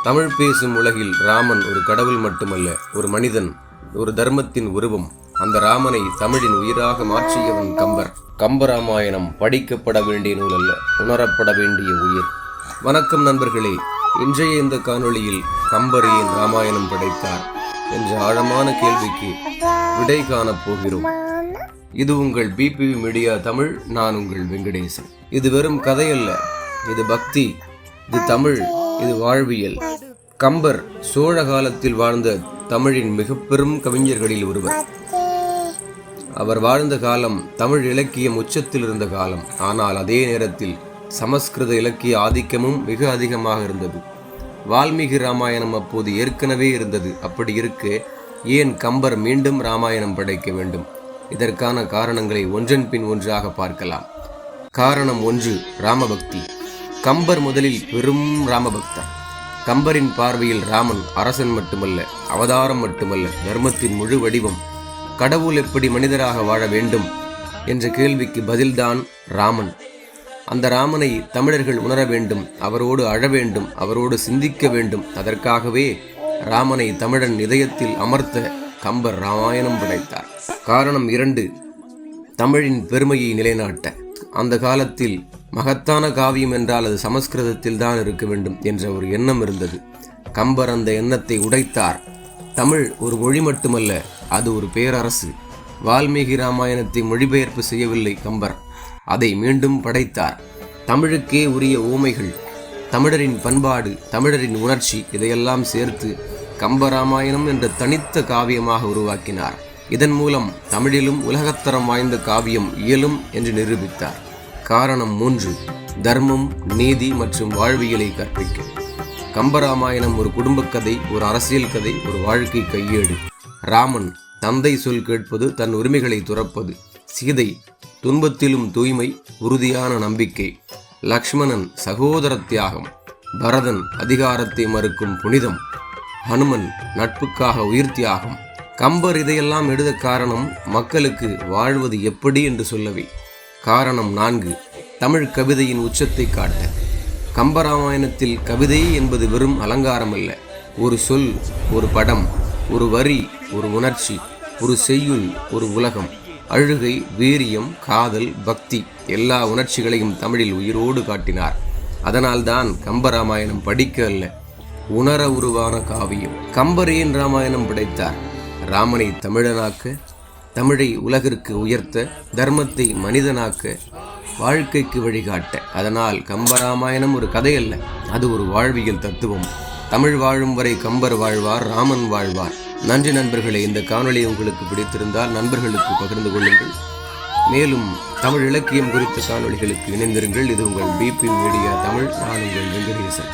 தமிழ் பேசும் உலகில் ராமன் ஒரு கடவுள் மட்டுமல்ல, ஒரு மனிதன், ஒரு தர்மத்தின் உருவம். அந்த ராமனை தமிழின் உயிராக மாற்றியவன் கம்பர். கம்பராமாயணம் படிக்கப்பட வேண்டிய நூல் அல்ல, உணரப்பட வேண்டிய உயிர். வணக்கம் நண்பர்களே. இன்றைய இந்த காணொளியில் கம்பர் ஏன் ராமாயணம் படைத்தார் என்ற ஆழமான கேள்விக்கு விடை காணப் போகிறோம். இது உங்கள் பிபிவி மீடியா தமிழ். நான் உங்கள் வெங்கடேசன். இது வெறும் கதை அல்ல, இது பக்தி, இது தமிழ், இது வாழ்வியல். கம்பர் சோழ காலத்தில் வாழ்ந்த தமிழின் மிக பெரும் கவிஞர்களில் ஒருவர். அவர் வாழ்ந்த காலம் தமிழ் இலக்கியம் உச்சத்தில் இருந்த காலம். ஆனால் அதே நேரத்தில் சமஸ்கிருத இலக்கிய ஆதிக்கமும் மிக அதிகமாக இருந்தது. வால்மீகி ராமாயணம் அப்போது ஏற்கனவே இருந்தது. அப்படி இருக்க ஏன் கம்பர் மீண்டும் ராமாயணம் படைக்க வேண்டும்? இதற்கான காரணங்களை ஒன்றன் பின் ஒன்றாக பார்க்கலாம். காரணம் 1, ராமபக்தி. கம்பர் முதலில் பெரும் ராமபக்தர். கம்பரின் பார்வையில் ராமன் அரசன் மட்டுமல்ல, அவதாரம் மட்டுமல்ல, தர்மத்தின் முழு வடிவம். கடவுள் எப்படி மனிதராக வாழ வேண்டும் என்ற கேள்விக்கு பதில்தான் ராமன். அந்த ராமனை தமிழர்கள் உணர வேண்டும், அவரோடு அழ வேண்டும், அவரோடு சிந்திக்க வேண்டும். அதற்காகவே ராமனை தமிழன் இதயத்தில் அமர்த்த கம்பர் ராமாயணம் படைத்தார். காரணம் 2, தமிழின் பெருமையை நிலைநாட்ட. அந்த காலத்தில் மகத்தான காவியம் என்றால் அது சமஸ்கிருதத்தில் தான் இருக்க வேண்டும் என்ற ஒரு எண்ணம் இருந்தது. கம்பர் அந்த எண்ணத்தை உடைத்தார். தமிழ் ஒரு மொழி மட்டுமல்ல, அது ஒரு பேரரசு. வால்மீகி ராமாயணத்தை மொழிபெயர்ப்பு செய்யவில்லை கம்பர், அதை மீண்டும் படைத்தார். தமிழுக்கே உரிய ஓமைகள், தமிழரின் பண்பாடு, தமிழரின் உணர்ச்சி, இதையெல்லாம் சேர்த்து கம்பராமாயணம் என்ற தனித்த காவியமாக உருவாக்கினார். இதன் மூலம் தமிழிலும் உலகத்தரம் வாய்ந்த காவியம் இயலும் என்று நிரூபித்தார். காரணம் 3, தர்மம், நீதி மற்றும் வாழ்வியலை கற்பிக்க. கம்பராமாயணம் ஒரு குடும்பக் கதை, ஒரு அரசியல் கதை, ஒரு வாழ்க்கை கையேடு. ராமன் தந்தை சொல் கேட்பது, தன் உரிமைகளை துறப்பது. சீதை துன்பத்திலும் தூய்மை, உறுதியான நம்பிக்கை. லக்ஷ்மணன் சகோதர தியாகம். பரதன் அதிகாரத்தை மறுக்கும் புனிதம். ஹனுமன் நட்புக்காக உயிர் தியாகம். கம்பர் இதையெல்லாம் எழுத காரணம் மக்களுக்கு வாழ்வது எப்படி என்று சொல்லவே. காரணம் 4, தமிழ் கவிதையின் உச்சத்தை காட்ட. கம்பராமாயணத்தில் கவிதை என்பது வெறும் அலங்காரம் அல்ல. ஒரு சொல், ஒரு படம், ஒரு வரி, ஒரு உணர்ச்சி, ஒரு செய்யுள், ஒரு உலகம். அழுகை, வீரியம், காதல், பக்தி, எல்லா உணர்ச்சிகளையும் தமிழில் உயிரோடு காட்டினார். அதனால்தான் கம்பராமாயணம் படிக்க அல்ல, உணர உருவான காவியம். கம்பர் ஏன் ராமாயணம் படைத்தார்? ராமனை தமிழனாக்க, தமிழை உலகிற்கு உயர்த்த, தர்மத்தை மனிதனாக்க, வாழ்க்கைக்கு வழிகாட்ட. அதனால் கம்பராமாயணம் ஒரு கதை அல்ல, அது ஒரு வாழ்வியல் தத்துவம். தமிழ் வாழும் வரை கம்பர் வாழ்வார், ராமன் வாழ்வார். நன்றி நண்பர்களே. இந்த காணொளி உங்களுக்கு பிடித்திருந்தால் நண்பர்களுக்கு பகிர்ந்து கொள்ளுங்கள். மேலும் தமிழ் இலக்கியம் குறித்த காணொளிகளுக்கு இணைந்திருங்கள். இது உங்கள் பிபி மீடியா தமிழ். நான் உங்கள் வெங்கடேசன்.